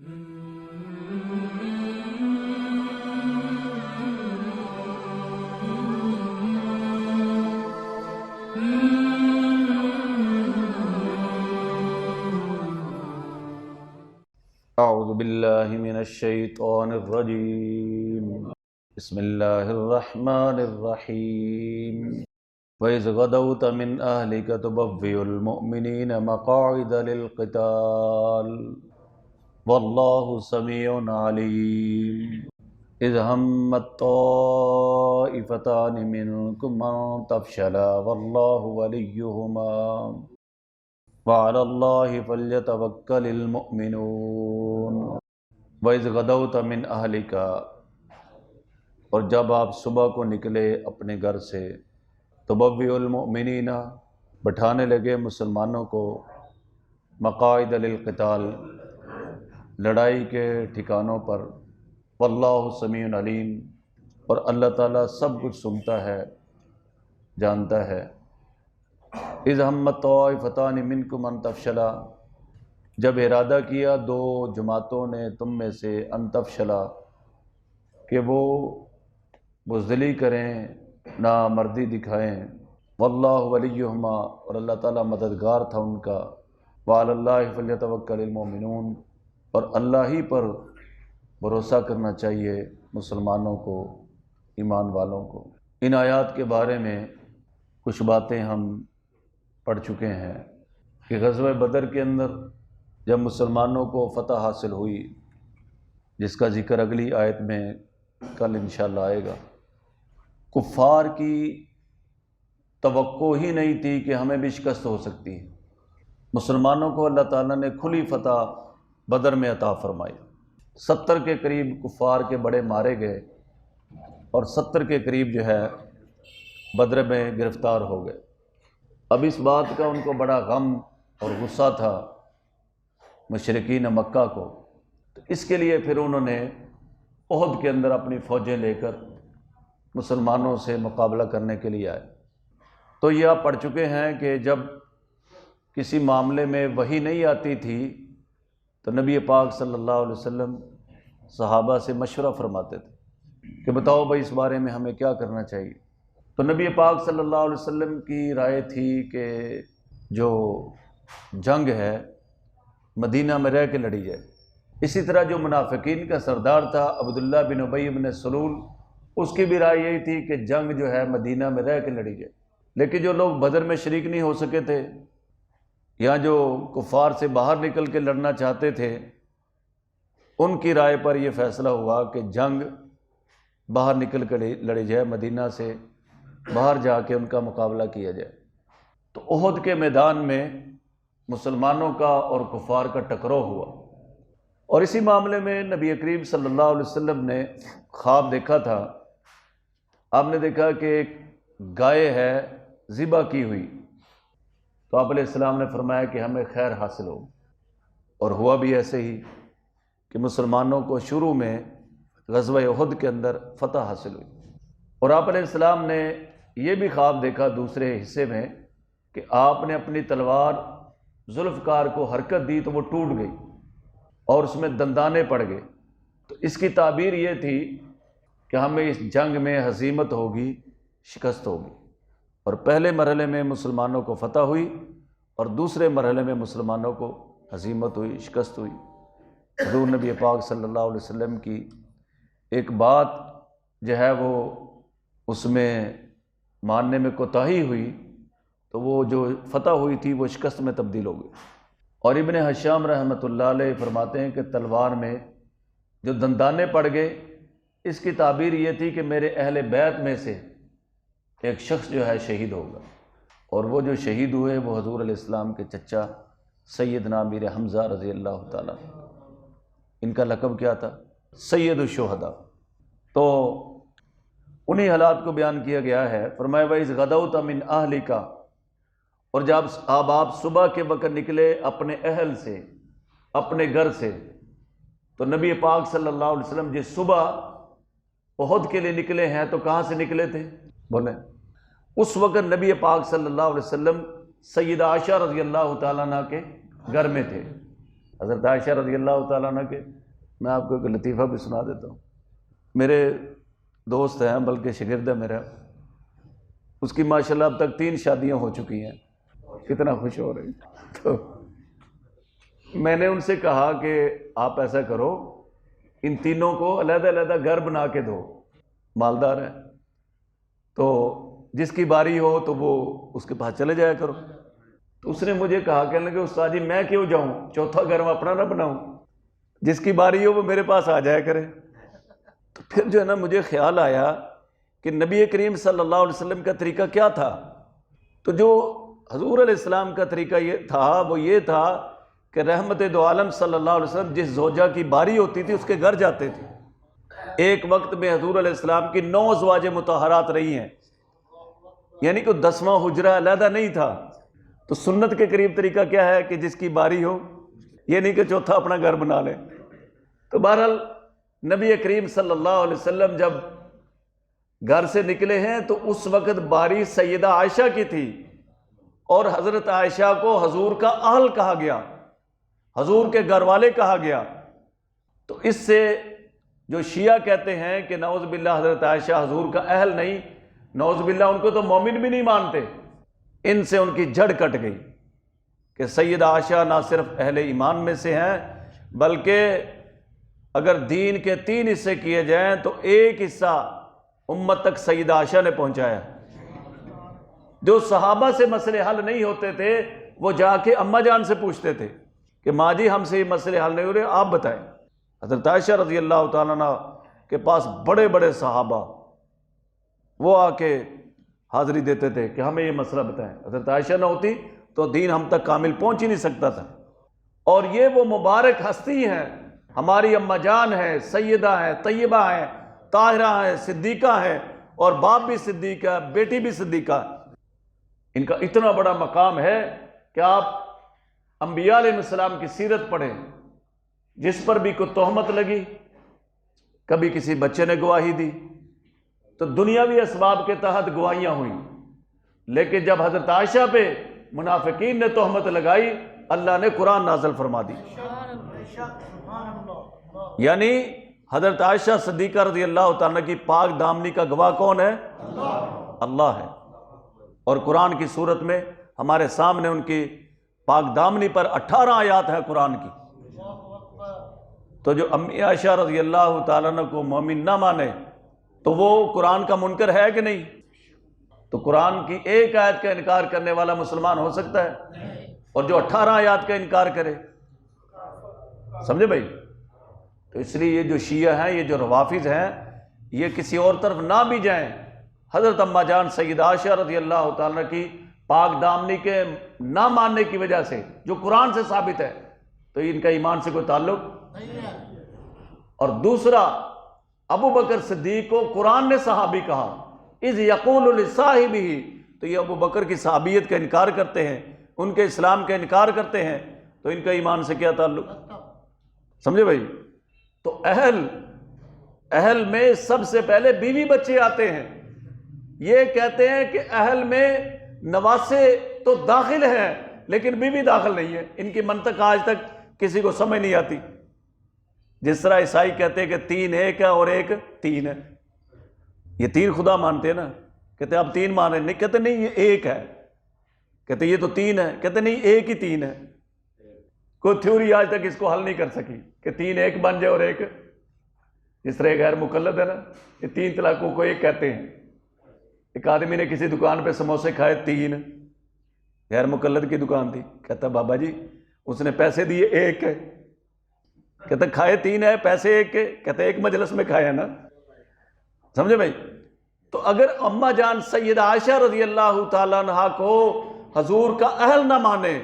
اعوذ باللہ من الشیطان الرجیم بسم اللہ الرحمن الرحیم وَإِذْ غَدَوْتَ مِنْ أَهْلِكَ تُبَوِّئُ الْمُؤْمِنِينَ مَقَاعِدَ لِلْقِتَالِ وَاللَّهُ سَمِيعٌ عَلِيمٌ إِذْ هَمَّتْ طَائِفَتَانِ مِنْكُمْ أَنْ تَفْشَلَا وَاللَّهُ وَلِيُّهُمَا وَعَلَى اللَّهِ فَلْيَتَوَكَّلِ الْمُؤْمِنُونَ وَإِذْ غَدَوْتَ مِنْ أَهْلِكَ، اور جب آپ صبح کو نکلے اپنے گھر سے، تُبَوِّئُ الْمُؤْمِنِينَ، بٹھانے لگے مسلمانوں کو، مقاعد للقتال، لڑائی کے ٹھکانوں پر، واللہ سمیع علیم، اور اللہ تعالیٰ سب کچھ سنتا ہے، جانتا ہے۔ اذ ہمت طائفتان منکم ان تفشلا، جب ارادہ کیا دو جماعتوں نے تم میں سے، ان تفشلا، کہ وہ بزدلی کریں، نامردی دکھائیں، واللہ ولیہما، اور اللہ تعالیٰ مددگار تھا ان کا، وعلی اللہ فلیتوکل المؤمنون، اور اللہ ہی پر بھروسہ کرنا چاہیے مسلمانوں کو، ایمان والوں کو۔ ان آیات کے بارے میں کچھ باتیں ہم پڑھ چکے ہیں کہ غزوہ بدر کے اندر جب مسلمانوں کو فتح حاصل ہوئی، جس کا ذکر اگلی آیت میں کل انشاءاللہ آئے گا، کفار کی توقع ہی نہیں تھی کہ ہمیں بھی شکست ہو سکتی ہے۔ مسلمانوں کو اللہ تعالیٰ نے کھلی فتح بدر میں عطا فرمائی۔ 70 کے قریب کفار کے بڑے مارے گئے، اور 70 کے قریب جو ہے بدر میں گرفتار ہو گئے۔ اب اس بات کا ان کو بڑا غم اور غصہ تھا مشرکین مکہ کو، تو اس کے لیے پھر انہوں نے احد کے اندر اپنی فوجیں لے کر مسلمانوں سے مقابلہ کرنے کے لیے آئے۔ تو یہ آپ پڑھ چکے ہیں کہ جب کسی معاملے میں وحی نہیں آتی تھی تو نبی پاک صلی اللہ علیہ وسلم صحابہ سے مشورہ فرماتے تھے کہ بتاؤ بھائی اس بارے میں ہمیں کیا کرنا چاہیے۔ تو نبی پاک صلی اللہ علیہ وسلم کی رائے تھی کہ جو جنگ ہے مدینہ میں رہ کے لڑی جائے۔ اسی طرح جو منافقین کا سردار تھا عبداللہ بن ابی بن سلول، اس کی بھی رائے یہی تھی کہ جنگ جو ہے مدینہ میں رہ کے لڑی جائے۔ لیکن جو لوگ بدر میں شریک نہیں ہو سکے تھے، یا جو کفار سے باہر نکل کے لڑنا چاہتے تھے، ان کی رائے پر یہ فیصلہ ہوا کہ جنگ باہر نکل کر لڑی جائے، مدینہ سے باہر جا کے ان کا مقابلہ کیا جائے۔ تو احد کے میدان میں مسلمانوں کا اور کفار کا ٹکراؤ ہوا، اور اسی معاملے میں نبی کریم صلی اللہ علیہ وسلم نے خواب دیکھا تھا۔ آپ نے دیکھا کہ ایک گائے ہے ذبح کی ہوئی، تو آپ علیہ السلام نے فرمایا کہ ہمیں خیر حاصل ہو، اور ہوا بھی ایسے ہی کہ مسلمانوں کو شروع میں غزوہ احد کے اندر فتح حاصل ہوئی۔ اور آپ علیہ السلام نے یہ بھی خواب دیکھا دوسرے حصے میں کہ آپ نے اپنی تلوار ذوالفقار کو حرکت دی تو وہ ٹوٹ گئی اور اس میں دندانے پڑ گئے۔ تو اس کی تعبیر یہ تھی کہ ہمیں اس جنگ میں ہزیمت ہوگی، شکست ہوگی، اور پہلے مرحلے میں مسلمانوں کو فتح ہوئی اور دوسرے مرحلے میں مسلمانوں کو ہزیمت ہوئی، شکست ہوئی۔ حضور نبی پاک صلی اللہ علیہ وسلم کی ایک بات جو ہے وہ اس میں ماننے میں کوتاہی ہوئی، تو وہ جو فتح ہوئی تھی وہ شکست میں تبدیل ہو گئی۔ اور ابن حشام رحمۃ اللہ علیہ فرماتے ہیں کہ تلوار میں جو دندانے پڑ گئے، اس کی تعبیر یہ تھی کہ میرے اہل بیت میں سے ایک شخص جو ہے شہید ہوگا، اور وہ جو شہید ہوئے وہ حضور علیہ السلام کے چچا سیدنا امیر حمزہ رضی اللہ تعالیٰ، ان کا لقب کیا تھا؟ سید الشہداء۔ تو انہی حالات کو بیان کیا گیا ہے۔ فرمایا وَإِذْ غَدَوْتَ مِنْ أَهْلِكَ، اور جب آپ صبح کے وقت نکلے اپنے اہل سے، اپنے گھر سے، تو نبی پاک صلی اللہ علیہ وسلم جس صبح احد کے لیے نکلے ہیں تو کہاں سے نکلے تھے؟ بولیں۔ اس وقت نبی پاک صلی اللہ علیہ وسلم سیدہ عائشہ رضی اللہ تعالیٰ عنہ کے گھر میں تھے۔ حضرت عائشہ رضی اللہ تعالیٰ عنہ کے میں آپ کو ایک لطیفہ بھی سنا دیتا ہوں. میرے دوست ہیں بلکہ شاگرد ہے میرا، اس کی ماشاءاللہ اب تک 3 شادیاں ہو چکی ہیں. کتنا خوش ہو رہے ہیں. تو میں نے ان سے کہا کہ آپ ایسا کرو، ان تینوں کو علیحدہ علیحدہ گھر بنا کے دو. مالدار ہے تو جس کی باری ہو تو وہ اس کے پاس چلے جایا کرو. تو اس نے مجھے کہا، کہنے لگے استاد جی میں کیوں جاؤں، چوتھا گھر میں اپنا نہ بناؤں، جس کی باری ہو وہ میرے پاس آ جایا کرے. تو پھر جو ہے نا مجھے خیال آیا کہ نبی کریم صلی اللہ علیہ وسلم کا طریقہ کیا تھا. تو جو حضور علیہ السلام کا طریقہ یہ تھا وہ یہ تھا کہ رحمت دو عالم صلی اللہ علیہ وسلم جس زوجہ کی باری ہوتی تھی اس کے گھر جاتے تھے. ایک وقت میں حضور علیہ السلام کی 9 ازواج مطہرات رہی ہیں، یعنی کہ 10واں حجرہ علیحدہ نہیں تھا. تو سنت کے قریب طریقہ کیا ہے کہ جس کی باری ہو، یہ نہیں کہ چوتھا اپنا گھر بنا لے. تو بہرحال نبی کریم صلی اللہ علیہ وسلم جب گھر سے نکلے ہیں تو اس وقت باری سیدہ عائشہ کی تھی، اور حضرت عائشہ کو حضور کا اہل کہا گیا، حضور کے گھر والے کہا گیا. تو اس سے جو شیعہ کہتے ہیں کہ نعوذ باللہ حضرت عائشہ حضور کا اہل نہیں، نعوذ باللہ ان کو تو مومن بھی نہیں مانتے، ان سے ان کی جڑ کٹ گئی کہ سیدہ عائشہ نہ صرف اہل ایمان میں سے ہیں، بلکہ اگر دین کے 3 حصے کیے جائیں تو ایک حصہ امت تک سیدہ عائشہ نے پہنچایا. جو صحابہ سے مسئلے حل نہیں ہوتے تھے وہ جا کے اماں جان سے پوچھتے تھے کہ ماں جی ہم سے یہ مسئلے حل نہیں ہو رہے، آپ بتائیں. حضرت عائشہ رضی اللہ تعالیٰ عنہ کے پاس بڑے بڑے صحابہ وہ آ کے حاضری دیتے تھے کہ ہمیں یہ مسئلہ بتائیں. حضرت عائشہ نہ ہوتی تو دین ہم تک کامل پہنچ ہی نہیں سکتا تھا. اور یہ وہ مبارک ہستی ہیں، ہماری اماں جان ہے، سیدہ ہیں، طیبہ ہیں، طاہرہ ہیں، صدیقہ ہیں، اور باپ بھی صدیق ہے، بیٹی بھی صدیقہ ہے. ان کا اتنا بڑا مقام ہے کہ آپ انبیاء علیہ السلام کی سیرت پڑھیں، جس پر بھی کوئی تہمت لگی، کبھی کسی بچے نے گواہی دی تو دنیاوی اسباب کے تحت گواہیاں ہوئیں، لیکن جب حضرت عائشہ پہ منافقین نے تہمت لگائی اللہ نے قرآن نازل فرما دی. یعنی حضرت عائشہ صدیقہ رضی اللہ تعالیٰ کی پاک دامنی کا گواہ کون ہے؟ اللہ ہے. اور قرآن کی صورت میں ہمارے سامنے ان کی پاک دامنی پر 18 آیات ہے قرآن کی. تو جو امی عائشہ رضی اللہ تعالیٰ عنہ کو مومن نہ مانے تو وہ قرآن کا منکر ہے کہ نہیں؟ تو قرآن کی ایک آیت کا انکار کرنے والا مسلمان ہو سکتا ہے؟ اور جو 18 آیات کا انکار کرے، سمجھے بھائی؟ تو اس لیے یہ جو شیعہ ہیں، یہ جو روافض ہیں، یہ کسی اور طرف نہ بھی جائیں. حضرت اماں جان سیدہ عائشہ رضی اللہ تعالیٰ کی پاک دامنی کے نہ ماننے کی وجہ سے جو قرآن سے ثابت ہے تو ان کا ایمان سے کوئی تعلق نہیں ہے. اور دوسرا، ابو بکر صدیق کو قرآن نے صحابی کہا، اذ یقول لصاحبہ، تو یہ ابو بکر کی صحابیت کا انکار کرتے ہیں، ان کے اسلام کا انکار کرتے ہیں، تو ان کا ایمان سے کیا تعلق؟ سمجھے بھائی؟ تو اہل میں سب سے پہلے بیوی بچے آتے ہیں. یہ کہتے ہیں کہ اہل میں نواسے تو داخل ہیں لیکن بیوی داخل نہیں ہے. ان کی منطق آج تک کسی کو سمجھ نہیں آتی. جس طرح عیسائی کہتے ہیں کہ 3 ایک ہے اور 1 3 ہے. یہ 3 خدا مانتے ہیں نا، کہتے ہیں آپ 3 مانے، نہیں کہتے نہیں یہ 1 ہے، کہتے یہ تو 3 ہے، کہتے نہیں 1 ہی 3 ہے. کوئی تھیوری آج تک اس کو حل نہیں کر سکی کہ 3 ایک بن جائے اور 1. جس طرح غیر مقلد ہے نا، یہ 3 طلاقوں کو 1 کہتے ہیں. ایک آدمی نے کسی دکان پہ سموسے کھائے 3، غیر مقلد کی دکان تھی، کہتا بابا جی اس نے پیسے دیے 1 ہے، کہتا کھائے 3 ہے پیسے 1 کے، کہتا 1 مجلس میں کھایا نا. سمجھے بھائی؟ تو اگر اماں جان سیدہ عائشہ رضی اللہ تعالیٰ عنہ کو حضور کا اہل نہ مانے،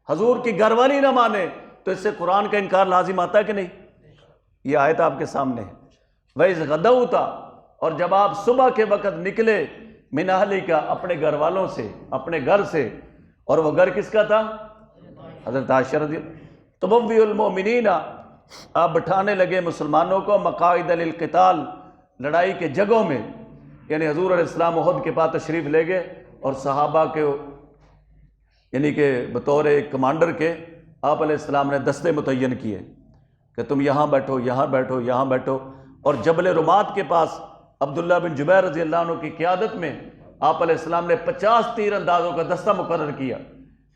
حضور کی گھر والی نہ مانے، تو اس سے قرآن کا انکار لازم آتا ہے کہ نہیں؟ یہ آیت آپ کے سامنے ہے. وَإِذْ غَدَوْتَ، اور جب آپ صبح کے وقت نکلے، من اہلک، اپنے گھر والوں سے، اپنے گھر سے، اور وہ گھر کس کا تھا؟ حضرت عائشہ رضی اللہ. تبوئ المؤمنین، آپ بٹھانے لگے مسلمانوں کو مقاعد للقتال، لڑائی کے جگہوں میں. یعنی حضور علیہ السلام احد کے پاس تشریف لے گئے اور صحابہ کے یعنی کہ بطور ایک کمانڈر کے آپ علیہ السلام نے دستے متعین کیے کہ تم یہاں بیٹھو، یہاں بیٹھو، یہاں بیٹھو، اور جبل رمات کے پاس عبداللہ بن جبیر رضی اللہ عنہ کی قیادت میں آپ علیہ السلام نے 50 تیر اندازوں کا دستہ مقرر کیا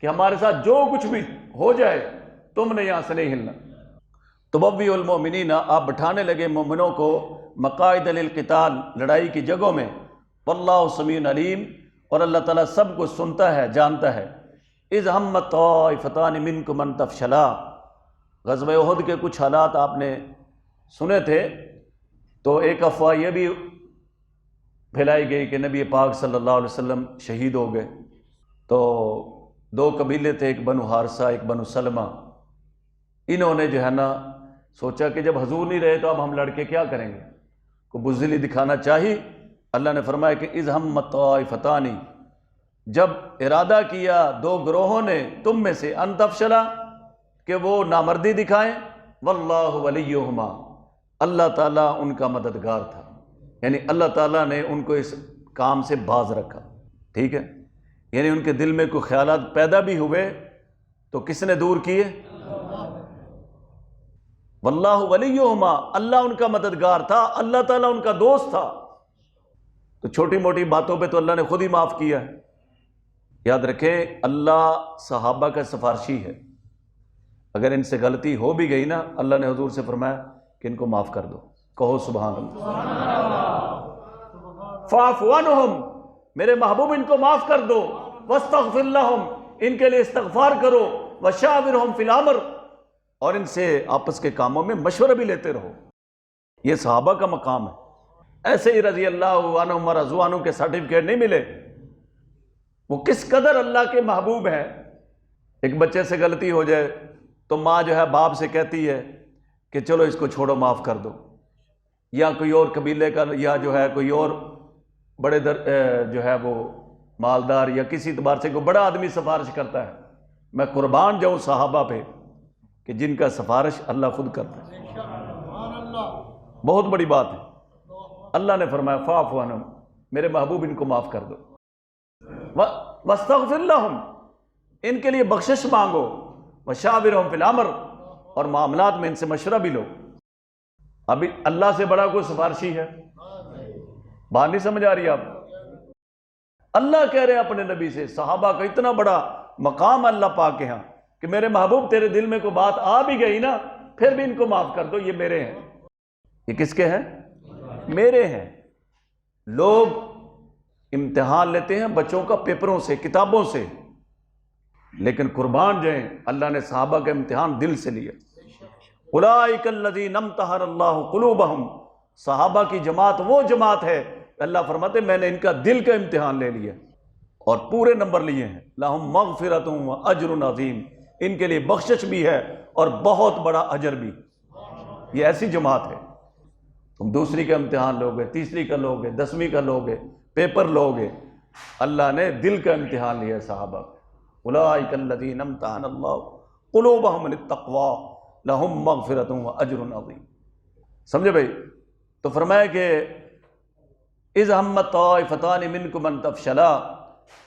کہ ہمارے ساتھ جو کچھ بھی ہو جائے تم نے یہاں سے نہیں ہلنا۔ تبوی المؤمنین، آپ بٹھانے لگے مومنوں کو مقاعد للقتال، لڑائی کی جگہوں میں، واللہ سمیع علیم، اور اللہ تعالیٰ سب کو سنتا ہے، جانتا ہے۔ اذ ہمت طائفتان منکم ان تفشلا، غزوہ احد کے کچھ حالات آپ نے سنے تھے، تو ایک افواہ یہ بھی پھیلائی گئی کہ نبی پاک صلی اللہ علیہ وسلم شہید ہو گئے۔ تو 2 قبیلے تھے، ایک بنو حارثہ، ایک بنو سلمہ، انہوں نے جو ہے نا سوچا کہ جب حضور نہیں رہے تو اب ہم لڑ کے کیا کریں گے، کو بزدلی دکھانا چاہیے۔ اللہ نے فرمایا کہ اذ ہمت طائفتان، جب ارادہ کیا 2 گروہوں نے تم میں سے، ان تفشلا، کہ وہ نامردی دکھائیں، واللہ ولیہما، اللہ تعالیٰ ان کا مددگار تھا، یعنی اللہ تعالیٰ نے ان کو اس کام سے باز رکھا۔ ٹھیک ہے، یعنی ان کے دل میں کوئی خیالات پیدا بھی ہوئے تو کس نے دور کیے؟ واللہ ولیہما، اللہ ان کا مددگار تھا، اللہ تعالیٰ ان کا دوست تھا۔ تو چھوٹی موٹی باتوں پہ تو اللہ نے خود ہی معاف کیا ہے۔ یاد رکھیں، اللہ صحابہ کا سفارشی ہے، اگر ان سے غلطی ہو بھی گئی نا، اللہ نے حضور سے فرمایا کہ ان کو معاف کر دو، کہو سبحان اللہ۔ فاعف عنہم، میرے محبوب ان کو معاف کر دو، واستغفر لہم، ان کے لیے استغفار کرو، وشاورہم فی الامر، اور ان سے آپس کے کاموں میں مشورہ بھی لیتے رہو۔ یہ صحابہ کا مقام ہے۔ ایسے ہی رضی اللہ عنہم ورضوا عنہ کے سرٹیفکیٹ نہیں ملے، وہ کس قدر اللہ کے محبوب ہیں۔ ایک بچے سے غلطی ہو جائے تو ماں جو ہے باپ سے کہتی ہے کہ چلو اس کو چھوڑو، معاف کر دو، یا کوئی اور قبیلے کا یا جو ہے کوئی اور بڑے جو ہے وہ مالدار یا کسی اعتبار سے کوئی بڑا آدمی سفارش کرتا ہے، میں قربان جاؤں صحابہ پہ کہ جن کا سفارش اللہ خود کرتا ہے۔ بہت بڑی بات ہے۔ اللہ نے فرمایا فاعف عنہم، میرے محبوب ان کو معاف کر دو، واستغفر لہم، ان کے لیے بخشش مانگو، وشاورہم فی الامر، اور معاملات میں ان سے مشورہ بھی لو۔ ابھی اللہ سے بڑا کوئی سفارشی ہے؟ بات نہیں سمجھ آ رہی آپ؟ اللہ کہہ رہے ہیں اپنے نبی سے، صحابہ کا اتنا بڑا مقام اللہ پاک کے ہاں کہ میرے محبوب تیرے دل میں کوئی بات آ بھی گئی نا، پھر بھی ان کو معاف کر دو، یہ میرے ہیں۔ یہ کس کے ہیں؟ میرے ہیں۔ لوگ امتحان لیتے ہیں بچوں کا پیپروں سے، کتابوں سے، لیکن قربان جائیں اللہ نے صحابہ کا امتحان دل سے لیا۔ اولئک الذین امتحن اللہ قلوبہم، صحابہ کی جماعت وہ جماعت ہے، اللہ فرماتے میں نے ان کا دل کا امتحان لے لیا اور پورے نمبر لیے ہیں۔ لہم مغفرۃ و اجر عظیم، ان کے لیے بخشش بھی ہے اور بہت بڑا اجر بھی۔ یہ ایسی جماعت ہے۔ تم دوسری کا امتحان لوگے، تیسری کا لوگے، 10ویں کا لوگے، پیپر لوگے، اللہ نے دل کا امتحان لیا صحابہ۔ اولئک الذین امتحن اللہ قلوبہم للتقوی لہم مغفرۃ و اجر عظیم۔ سمجھے بھائی؟ تو فرمایا کہ اذ ہمت طائفتان منکم ان تفشلا،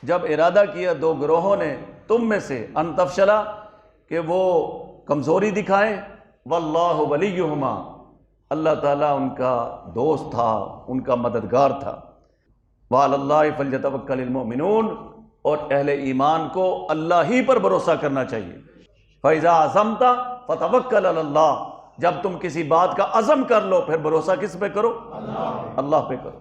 جب ارادہ کیا 2 گروہوں نے تم میں سے، ان تفشلا، کہ وہ کمزوری دکھائیں، واللہ ولیہما، اللہ تعالیٰ ان کا دوست تھا، ان کا مددگار تھا، وعلی اللہ فلیتوکل المؤمنون، اور اہل ایمان کو اللہ ہی پر بھروسہ کرنا چاہیے۔ فَإِذَا عَزَمْتَ فَتَوَكَّلْ عَلَى اللَّهِ، جب تم کسی بات کا عزم کر لو پھر بھروسہ کس پہ کرو؟ اللہ پہ کرو۔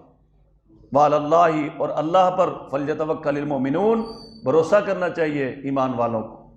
وعلی اللہ، اور اللہ پر، فلیتوکل المؤمنون، بھروسہ کرنا چاہیے ایمان والوں کو۔